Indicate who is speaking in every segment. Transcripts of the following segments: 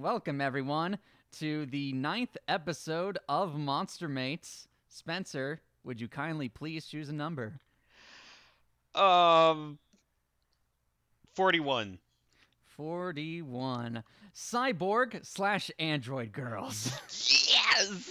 Speaker 1: Welcome, everyone, to the ninth episode of Monster Mates. Spencer, would you kindly please choose a number?
Speaker 2: Um, 41.
Speaker 1: 41. Cyborg slash android girls.
Speaker 2: Yes!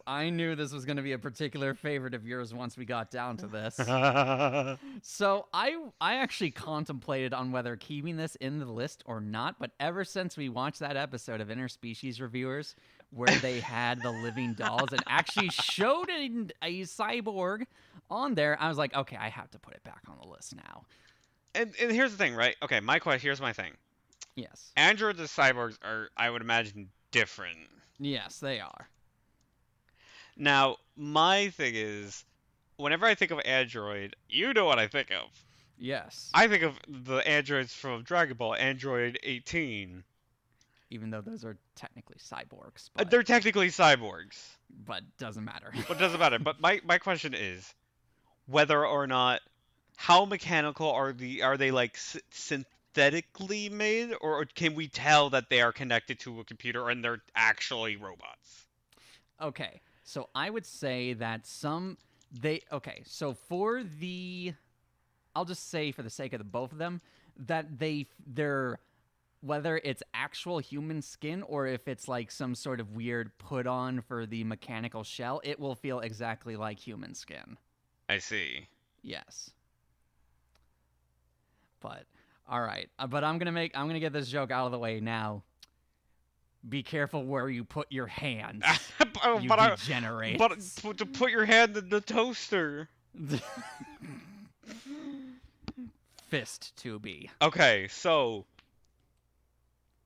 Speaker 1: I knew this was going to be a particular favorite of yours once we got down to this.
Speaker 2: I
Speaker 1: So I actually contemplated on whether keeping this in the list or not, but ever since we watched that episode of Interspecies Reviewers where they had the living dolls and actually showed a cyborg on there, I was like, okay, I have to put it back on the list now.
Speaker 2: and here's the thing, right? Okay, my question. Here's my thing.
Speaker 1: Yes.
Speaker 2: Androids and cyborgs are, I would imagine, different.
Speaker 1: Yes, they are.
Speaker 2: Now, my thing is, whenever I think of android, you know what I think of.
Speaker 1: Yes.
Speaker 2: I think of the androids from Dragon Ball, Android 18.
Speaker 1: Even though those are technically cyborgs, but
Speaker 2: They're technically cyborgs,
Speaker 1: doesn't matter.
Speaker 2: but it doesn't matter. But my question is whether or not how mechanical are they like synthetically made, or can we tell that they are connected to a computer and they're actually robots?
Speaker 1: Okay, so I would say that so for the I'll just say for the sake of the both of them that they're whether it's actual human skin or if it's like some sort of weird put on for the mechanical shell, it will feel exactly like human skin.
Speaker 2: I see.
Speaker 1: Yes. But all right, but I'm going to get this joke out of the way now. Be careful where you put your hands,
Speaker 2: but
Speaker 1: you
Speaker 2: I, but
Speaker 1: degenerates.
Speaker 2: to put your hand in the toaster.
Speaker 1: Fist to be.
Speaker 2: Okay, so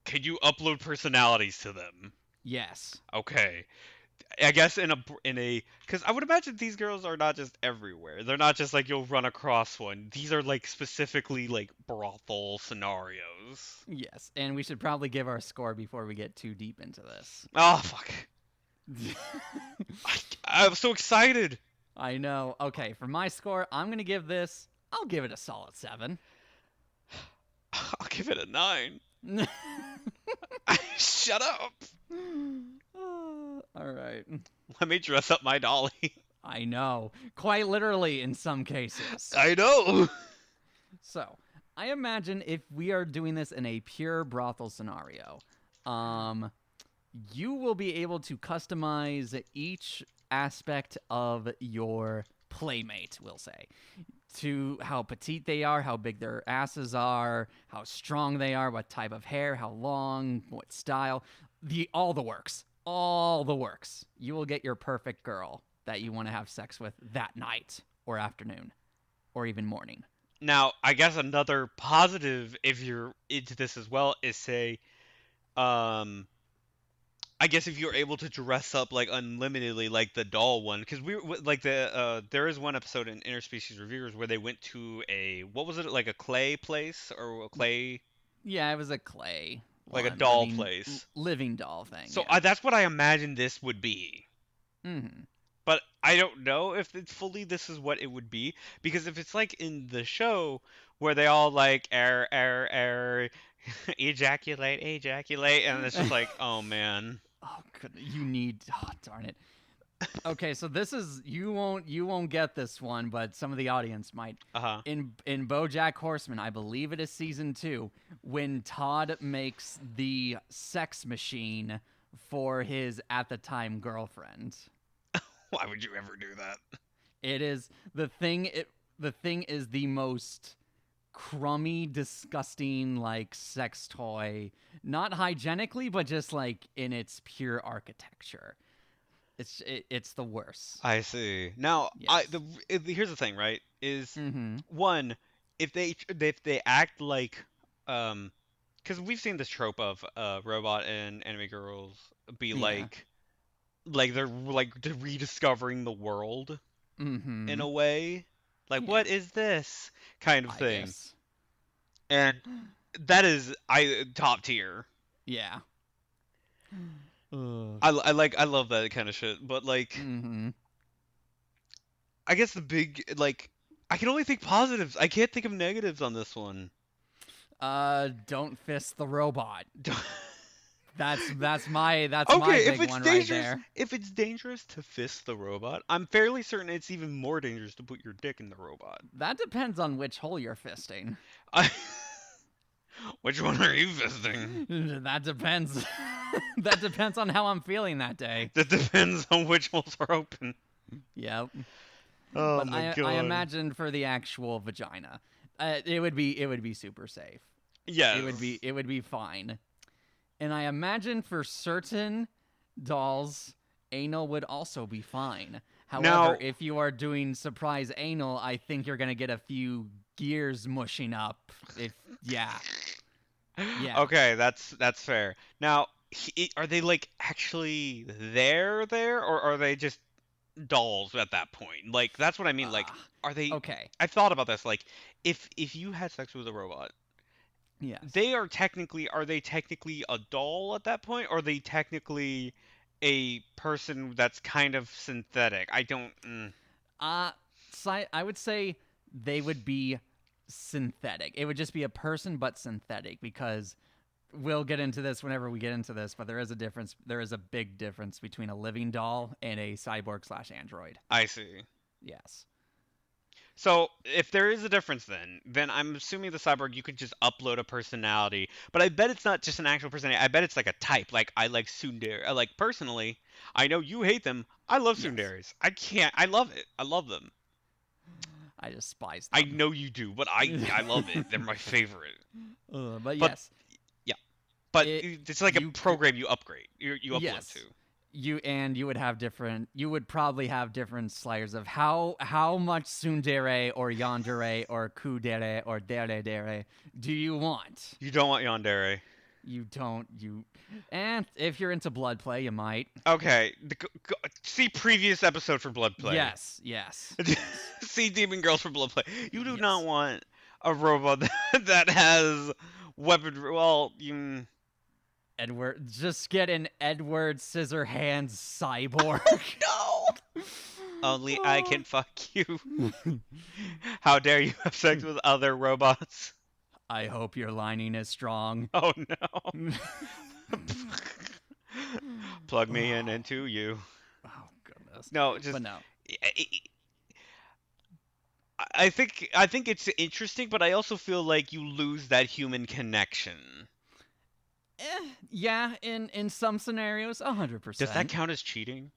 Speaker 2: can you upload personalities to them?
Speaker 1: Yes.
Speaker 2: Okay, I guess in a because I would imagine these girls are not just everywhere. They're not just like you'll run across one. These are like specifically like brothel scenarios.
Speaker 1: Yes. And we should probably give our score before we get too deep into this.
Speaker 2: Oh fuck! I'm so excited.
Speaker 1: I know. Okay, for my score, I'll give it a solid 7.
Speaker 2: I'll give it a 9. Shut up.
Speaker 1: All right.
Speaker 2: Let me dress up my dolly.
Speaker 1: I know. Quite literally in some cases.
Speaker 2: I know.
Speaker 1: So, I imagine if we are doing this in a pure brothel scenario, um, you will be able to customize each aspect of your playmate, we'll say, to how petite they are, how big their asses are, how strong they are, what type of hair, how long, what style, all the works. All the works. You will get your perfect girl that you want to have sex with that night or afternoon or even morning.
Speaker 2: Now, I guess another positive, if you're into this as well, is say, um, I guess if you're able to dress up like unlimitedly, like the doll one, because like there is one episode in Interspecies Reviewers where they went to a what was it, like a clay place or a clay,
Speaker 1: Yeah, it was a clay
Speaker 2: like a
Speaker 1: one,
Speaker 2: doll place.
Speaker 1: living doll thing.
Speaker 2: So
Speaker 1: Yeah.
Speaker 2: that's what I imagine this would be.
Speaker 1: Hmm.
Speaker 2: But I don't know if it's fully this is what it would be, because if it's like in the show where they all like air ejaculate ejaculate, and it's just like, oh man.
Speaker 1: Oh, you need. Oh, darn it. Okay, so this is you won't get this one, but some of the audience might.
Speaker 2: Uh-huh.
Speaker 1: In BoJack Horseman, I believe it is season 2, when Todd makes the sex machine for his at the time girlfriend.
Speaker 2: Why would you ever do that?
Speaker 1: It is the thing. The thing is the most crummy, disgusting like sex toy. Not hygienically, but just like in its pure architecture. It's the worst.
Speaker 2: I see. Now,
Speaker 1: Yes.
Speaker 2: here's the thing, right? Is
Speaker 1: Mm-hmm.
Speaker 2: one, if they act like because we've seen this trope of robot and anime girls be
Speaker 1: Yeah.
Speaker 2: like they're like rediscovering the world in
Speaker 1: Mm-hmm.
Speaker 2: a way, like
Speaker 1: Yeah.
Speaker 2: what is this kind of
Speaker 1: I
Speaker 2: thing,
Speaker 1: guess.
Speaker 2: and that is I top tier.
Speaker 1: Yeah. Ugh.
Speaker 2: I love that kind of shit, but like
Speaker 1: Mm-hmm.
Speaker 2: I guess the big like I can only think positives. I can't think of
Speaker 1: Don't fist the robot. that's my
Speaker 2: Okay,
Speaker 1: big one right there.
Speaker 2: if it's dangerous to fist the robot, I'm fairly certain it's even more dangerous to put your dick in the robot.
Speaker 1: That depends on which hole you're fisting.
Speaker 2: I, which one are you fisting?
Speaker 1: That depends. That depends on how I'm feeling that day.
Speaker 2: That depends on which holes are open.
Speaker 1: Yep.
Speaker 2: Oh
Speaker 1: But
Speaker 2: my
Speaker 1: I
Speaker 2: god.
Speaker 1: imagine for the actual vagina, it would be super safe.
Speaker 2: Yes.
Speaker 1: It would be fine. And I imagine for certain dolls, anal would also be fine. However,
Speaker 2: Now,
Speaker 1: if you are doing surprise anal, I think you're gonna get a few gears mushing up. If yeah, yeah.
Speaker 2: okay, that's fair. Now, are they like actually there, or are they just dolls at that point? Like that's what I mean. Like,
Speaker 1: Uh,
Speaker 2: are they?
Speaker 1: okay.
Speaker 2: I thought about this. Like, if you had sex with a robot,
Speaker 1: Yes.
Speaker 2: are they technically a doll at that point, or are they technically a person that's kind of synthetic? I don't.
Speaker 1: Uh, I would say they would be synthetic. It would just be a person, but synthetic, because we'll get into this whenever we get into this, but there is a difference. There is a big difference between a living doll and a cyborg slash android.
Speaker 2: I see.
Speaker 1: Yes.
Speaker 2: So if there is a difference, then I'm assuming the cyborg you could just upload a personality, but I bet it's not just an actual personality. I bet it's like a type. Like I like tsundere. Like personally, I know you hate them. I love
Speaker 1: Yes.
Speaker 2: tsunderes. I can't. I love it. I love them.
Speaker 1: I despise
Speaker 2: I
Speaker 1: them.
Speaker 2: know you do, but I love it. They're my favorite.
Speaker 1: But
Speaker 2: But
Speaker 1: yes,
Speaker 2: yeah, but
Speaker 1: it
Speaker 2: it's like a
Speaker 1: you c-
Speaker 2: program you upgrade. You upload to.
Speaker 1: yes, you would have different. You would probably have different sliders of how much tsundere or yandere or kudere or dere dere do you want?
Speaker 2: You don't want yandere.
Speaker 1: You don't you, and if you're into blood play, you might.
Speaker 2: Okay, see previous episode for blood play.
Speaker 1: Yes, yes, yes,
Speaker 2: See Demon Girls for blood play. You do not
Speaker 1: yes.
Speaker 2: want a robot that has weaponry. Well, you.
Speaker 1: Edward, just get an Edward Scissorhands cyborg.
Speaker 2: Oh no! Only I can fuck you. How dare you have sex with other robots?
Speaker 1: I hope your lining is strong.
Speaker 2: Oh no! Plug me in
Speaker 1: Oh,
Speaker 2: into you.
Speaker 1: oh goodness.
Speaker 2: No, just
Speaker 1: But no.
Speaker 2: I think it's interesting, but I also feel like you lose that human connection.
Speaker 1: Yeah, in some scenarios,
Speaker 2: Does that
Speaker 1: 100%.
Speaker 2: count as cheating?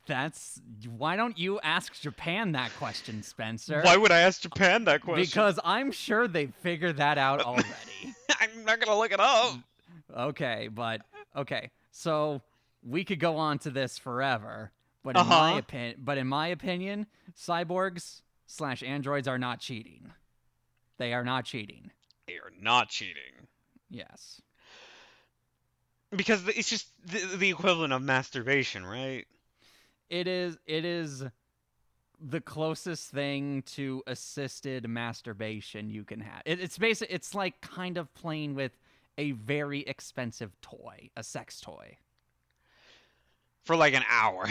Speaker 1: That's why don't you ask Japan that question, Spencer?
Speaker 2: Why would I ask Japan that question?
Speaker 1: Because I'm sure they figured that out already.
Speaker 2: I'm not gonna look it up.
Speaker 1: Okay, but okay. So we could go on to this forever,
Speaker 2: Uh huh.
Speaker 1: but in my opinion, cyborgs slash androids are not cheating. They are not cheating.
Speaker 2: They are not cheating
Speaker 1: Yes.
Speaker 2: because it's just the equivalent of masturbation, right?
Speaker 1: It is the closest thing to assisted masturbation you can have. It's basic. It's like kind of playing with a very expensive toy, a sex toy.
Speaker 2: For like an hour.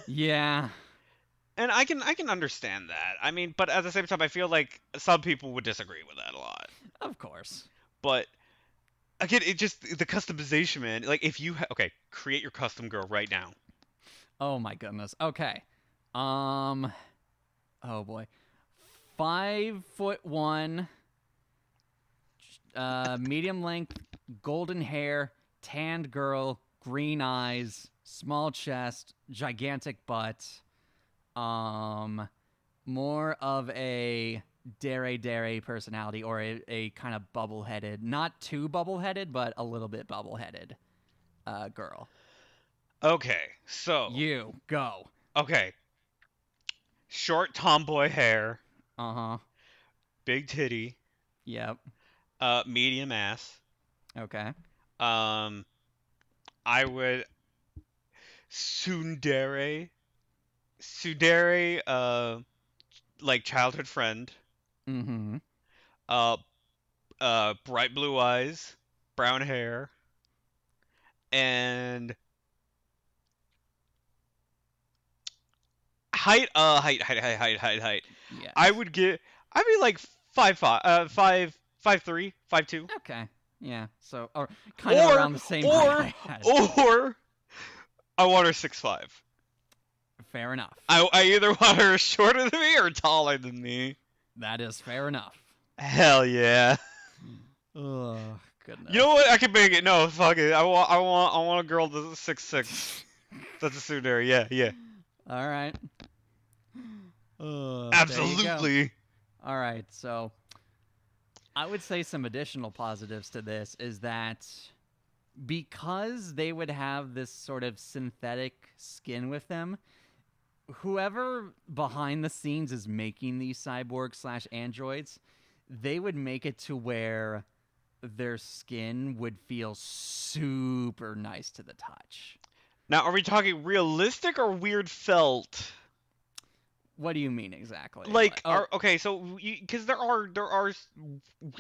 Speaker 1: Yeah,
Speaker 2: And I can understand that. I mean, but at the same time, I feel like some people would disagree with that a lot.
Speaker 1: of course.
Speaker 2: But again, it just the customization, man. Like if you okay, create your custom girl right now.
Speaker 1: Oh my goodness. Okay. Um. Oh boy. 5'1", medium length, golden hair, tanned girl, green eyes, small chest, gigantic butt. Um, more of a dere dere personality, or a kind of bubble headed, not too bubble headed, but a little bit bubble headed girl.
Speaker 2: Okay, so
Speaker 1: You go.
Speaker 2: okay, short tomboy hair,
Speaker 1: Uh huh.
Speaker 2: big titty,
Speaker 1: Yep.
Speaker 2: medium ass.
Speaker 1: Okay.
Speaker 2: Um, I would tsundere, tsundere, like childhood friend.
Speaker 1: Mm hmm.
Speaker 2: Uh, bright blue eyes, brown hair, and height. I
Speaker 1: Yes.
Speaker 2: would get. I'd be like 5'3", 5'2".
Speaker 1: Okay. Yeah. So, or kind of
Speaker 2: Or
Speaker 1: around the same height
Speaker 2: or
Speaker 1: I had.
Speaker 2: or I want her 6'5".
Speaker 1: Fair enough.
Speaker 2: I either want her shorter than me or taller than me.
Speaker 1: That is fair enough.
Speaker 2: Hell yeah.
Speaker 1: Oh,
Speaker 2: You know
Speaker 1: goodness.
Speaker 2: what? I can make it. No, fuck it. I want a girl that's 6'6". That's a suitor. Yeah, yeah.
Speaker 1: All right. There you go.
Speaker 2: Absolutely.
Speaker 1: All right. So, I would say some additional positives to this is that because they would have this sort of synthetic skin with them, whoever behind the scenes is making these cyborgs slash androids, they would make it to where their skin would feel super nice to the touch.
Speaker 2: Now, are we talking realistic or weird felt?
Speaker 1: What do you mean exactly?
Speaker 2: Like,
Speaker 1: Oh,
Speaker 2: okay, so because there are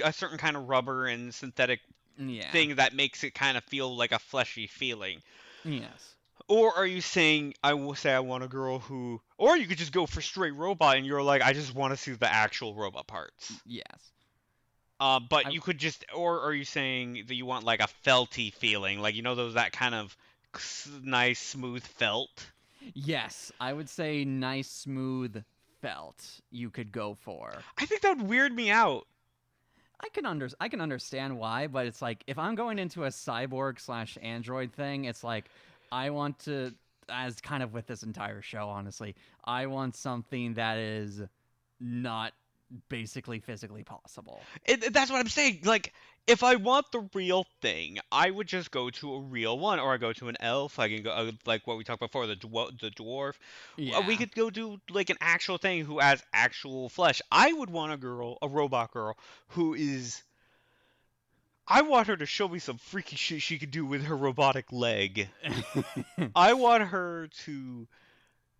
Speaker 2: a certain kind of rubber and synthetic
Speaker 1: yeah.
Speaker 2: thing that makes it kind of feel like a fleshy feeling.
Speaker 1: Yes.
Speaker 2: Or are you saying I will say I want a girl who, or you could just go for straight robot and you're like I just want to see the actual robot parts.
Speaker 1: Yes.
Speaker 2: But
Speaker 1: I
Speaker 2: you could just, or are you saying that you want like a felty feeling, like those that kind of nice smooth felt?
Speaker 1: yes, I would say nice smooth felt you could go for.
Speaker 2: I think that would weird me out.
Speaker 1: I can understand why, but it's like if I'm going into a cyborg slash android thing, it's like I want to, as kind of with this entire show, honestly, I want something that is not basically physically possible.
Speaker 2: That's what I'm saying. Like, if I want the real thing, I would just go to a real one, or I go to an elf. I can go like what we talked before, the dwarf. We
Speaker 1: Yeah.
Speaker 2: could go do like an actual thing who has actual flesh. I would want a girl, a robot girl, who is. I want her to show me some freaky shit she could do with her robotic leg. I want her to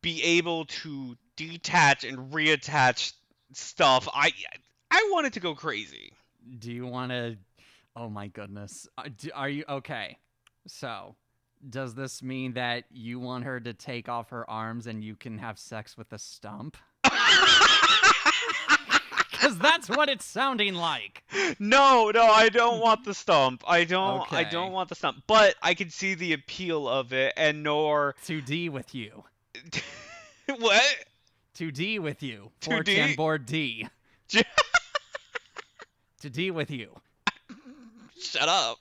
Speaker 2: be able to detach and reattach stuff. I want it to go crazy.
Speaker 1: Do you want to? Oh my goodness. Are you okay? So, does this mean that you want her to take off her arms and you can have sex with a stump? Because that's what it's sounding like.
Speaker 2: No, no, I don't want the stump. I don't
Speaker 1: Okay.
Speaker 2: want the stump. But I can see the appeal of it, and nor
Speaker 1: To D with you.
Speaker 2: what?
Speaker 1: To D with you. 4chan
Speaker 2: 2D?
Speaker 1: board D. To D with you.
Speaker 2: Shut up.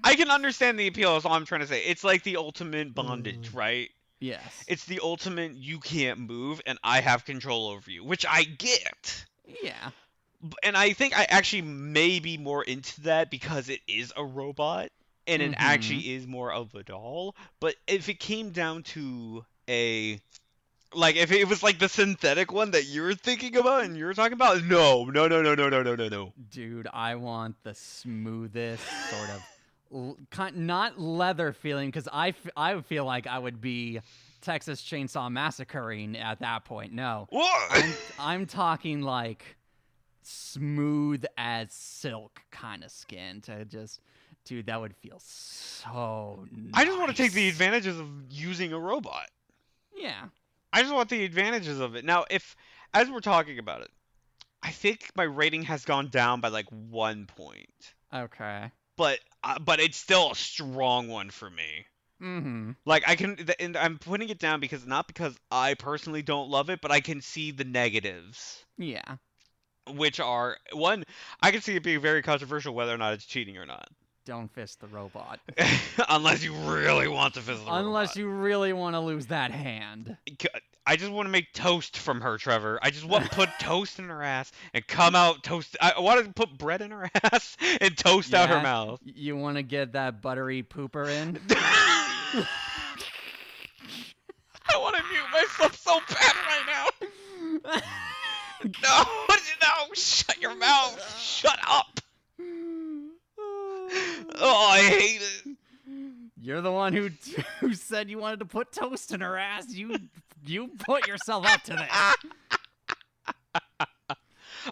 Speaker 2: I can understand the appeal. Is all I'm trying to say. It's like the ultimate bondage, right?
Speaker 1: Yes.
Speaker 2: It's the ultimate you can't move, and I have control over you, which I get.
Speaker 1: Yeah.
Speaker 2: And I think I actually may be more into that because it is a robot and it
Speaker 1: Mm-hmm.
Speaker 2: actually is more of a doll. But if it came down to a like if it was like the synthetic one that you're thinking about and you're talking about, no, no, no, no, no, no, no, no, no.
Speaker 1: Dude, I want the smoothest sort of not leather feeling because I would feel like I would be Texas Chainsaw Massacring at that point. No,
Speaker 2: What?
Speaker 1: I'm talking like smooth as silk kind of skin to just, dude, that would feel so
Speaker 2: I just want to take the
Speaker 1: nice.
Speaker 2: advantages of using a robot.
Speaker 1: Yeah.
Speaker 2: I just want the advantages of it. Now, if as we're talking about it, I think my rating has gone down by like 1 point.
Speaker 1: Okay.
Speaker 2: But it's still a strong one for me.
Speaker 1: Mm-hmm.
Speaker 2: Like and I'm putting it down because not because I personally don't love it, but I can see the negatives,
Speaker 1: Yeah.
Speaker 2: which are one, I can see it being very controversial whether or not it's cheating or not,
Speaker 1: Don't fist the robot.
Speaker 2: unless you really want to visit the
Speaker 1: Unless
Speaker 2: robot.
Speaker 1: you really want to lose that hand.
Speaker 2: I just want to make toast from her, Trevor. I just want to put toast in her ass and come out toast. I want to put bread in her ass and toast out her
Speaker 1: Yeah,
Speaker 2: mouth.
Speaker 1: you want to get that buttery pooper in?
Speaker 2: I want to mute myself so bad right now. No, no, shut your mouth. Shut up. Oh, I hate it.
Speaker 1: You're the one who said you wanted to put toast in her ass. You put yourself up to this.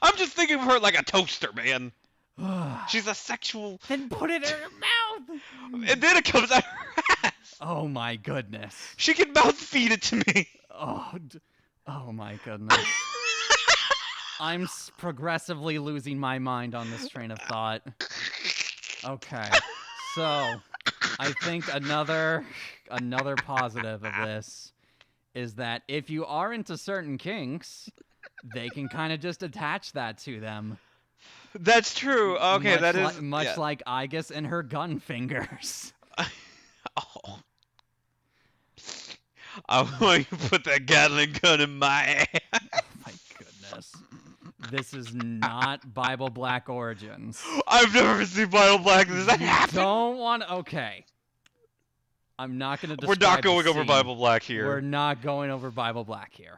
Speaker 2: I'm just thinking of her like a toaster, man. She's a sexual.
Speaker 1: Then put it in her mouth.
Speaker 2: And then it comes out her ass.
Speaker 1: Oh my goodness.
Speaker 2: She can mouth feed it to me.
Speaker 1: Oh, oh my goodness. I'm progressively losing my mind on this train of thought. Okay. So, I think another positive of this is that if you are into certain kinks, they can kind of just attach that to them.
Speaker 2: That's true. Okay, that is
Speaker 1: Much
Speaker 2: yeah.
Speaker 1: like Igus and her gun fingers.
Speaker 2: Oh, I want you to put that Gatling gun in my ass.
Speaker 1: Oh my goodness. This is not Bible Black Origins.
Speaker 2: I've never seen Vital Black. Does that
Speaker 1: You
Speaker 2: happen?
Speaker 1: don't want. Okay. I'm not going to
Speaker 2: We're not
Speaker 1: describe the
Speaker 2: going over
Speaker 1: scene.
Speaker 2: Bible Black
Speaker 1: We're
Speaker 2: here.
Speaker 1: not going over Bible Black here.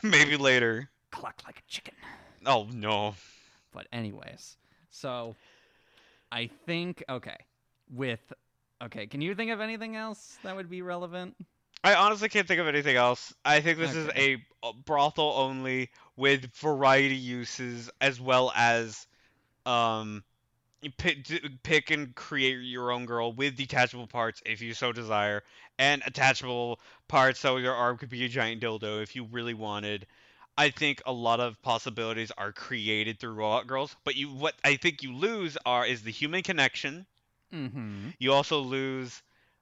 Speaker 2: Maybe later.
Speaker 1: Cluck like a chicken.
Speaker 2: Oh no.
Speaker 1: But, anyways. So, I think. Okay. With. Okay, can you think of anything else that would be relevant?
Speaker 2: I honestly can't think of anything else. I think this is
Speaker 1: Okay.
Speaker 2: a brothel only with variety uses as well as um you pick and create your own girl with detachable parts if you so desire, and attachable parts so your arm could be a giant dildo if you really wanted. I think a lot of possibilities are created through robot girls, but what I think you lose is the human connection.
Speaker 1: Mm hmm.
Speaker 2: You also lose,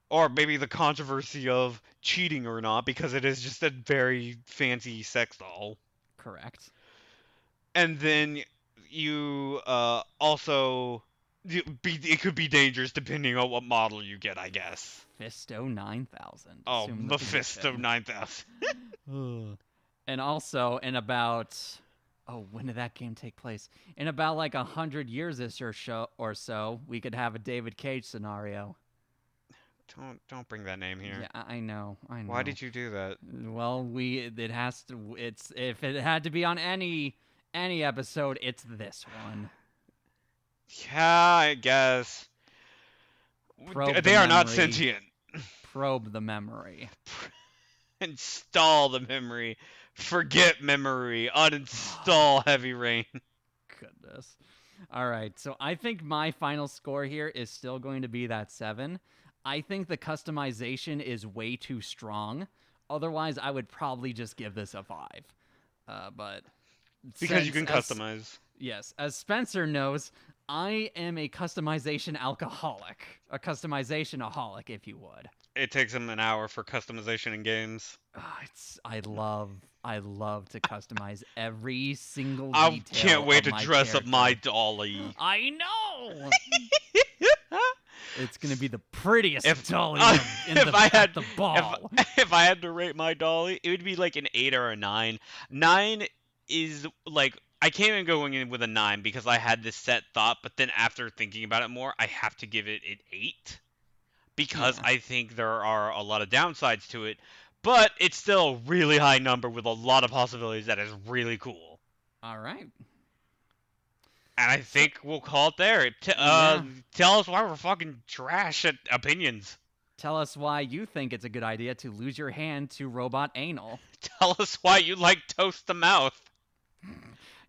Speaker 2: or maybe the controversy of cheating or not, because it is just a very fancy sex doll.
Speaker 1: Correct.
Speaker 2: And then you also it could be dangerous depending on what model you get, I guess.
Speaker 1: Fisto 9000.
Speaker 2: Oh,
Speaker 1: Assume the
Speaker 2: Mephisto
Speaker 1: position.
Speaker 2: 9000.
Speaker 1: And also, in about. Oh, when did that game take place? In about like 100 years or so, we could have a David Cage scenario.
Speaker 2: Don't bring that name here.
Speaker 1: Yeah, I know, I
Speaker 2: Why
Speaker 1: know.
Speaker 2: did you do that?
Speaker 1: Well, it has to. It's if it had to be on any episode, it's this one.
Speaker 2: Yeah, I guess.
Speaker 1: Probe the
Speaker 2: They are not
Speaker 1: memory.
Speaker 2: sentient.
Speaker 1: Probe the memory.
Speaker 2: Install the memory. Forget memory. Uninstall Heavy Rain.
Speaker 1: Goodness. All right, so I think my final score here is still going to be that 7. I think the customization is way too strong. Otherwise, I would probably just give this a 5. But
Speaker 2: Because you
Speaker 1: since
Speaker 2: can
Speaker 1: as
Speaker 2: customize.
Speaker 1: yes, as Spencer knows, I am a customization alcoholic, a customization aholic, if you would.
Speaker 2: It takes him an hour for customization in games.
Speaker 1: It's I love to customize every single
Speaker 2: I can't
Speaker 1: detail
Speaker 2: wait
Speaker 1: of
Speaker 2: to
Speaker 1: my
Speaker 2: dress up my
Speaker 1: character.
Speaker 2: dolly.
Speaker 1: I know. It's gonna be the prettiest
Speaker 2: if
Speaker 1: dolly
Speaker 2: if I
Speaker 1: at
Speaker 2: had
Speaker 1: the ball.
Speaker 2: if I had to rate my dolly, it would be like an 8 or a 9. 9 is like I came in going in with a 9 because I had this set thought, but then after thinking about it more, I have to give it an 8 because
Speaker 1: Yeah.
Speaker 2: I think there are a lot of downsides to it, but it's still a really high number with a lot of possibilities that is really cool.
Speaker 1: All right.
Speaker 2: And I
Speaker 1: So
Speaker 2: think we'll call it there.
Speaker 1: yeah,
Speaker 2: Tell us why we're fucking trash at opinions.
Speaker 1: tell us why you think it's a good idea to lose your hand to robot anal,
Speaker 2: Tell us why you like toast the mouth.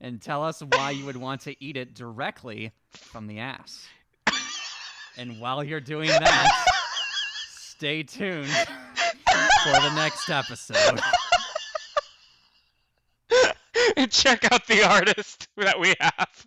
Speaker 1: and tell us why you would want to eat it directly from the ass. And while you're doing that, stay tuned for the next episode.
Speaker 2: And check out the artist that we have.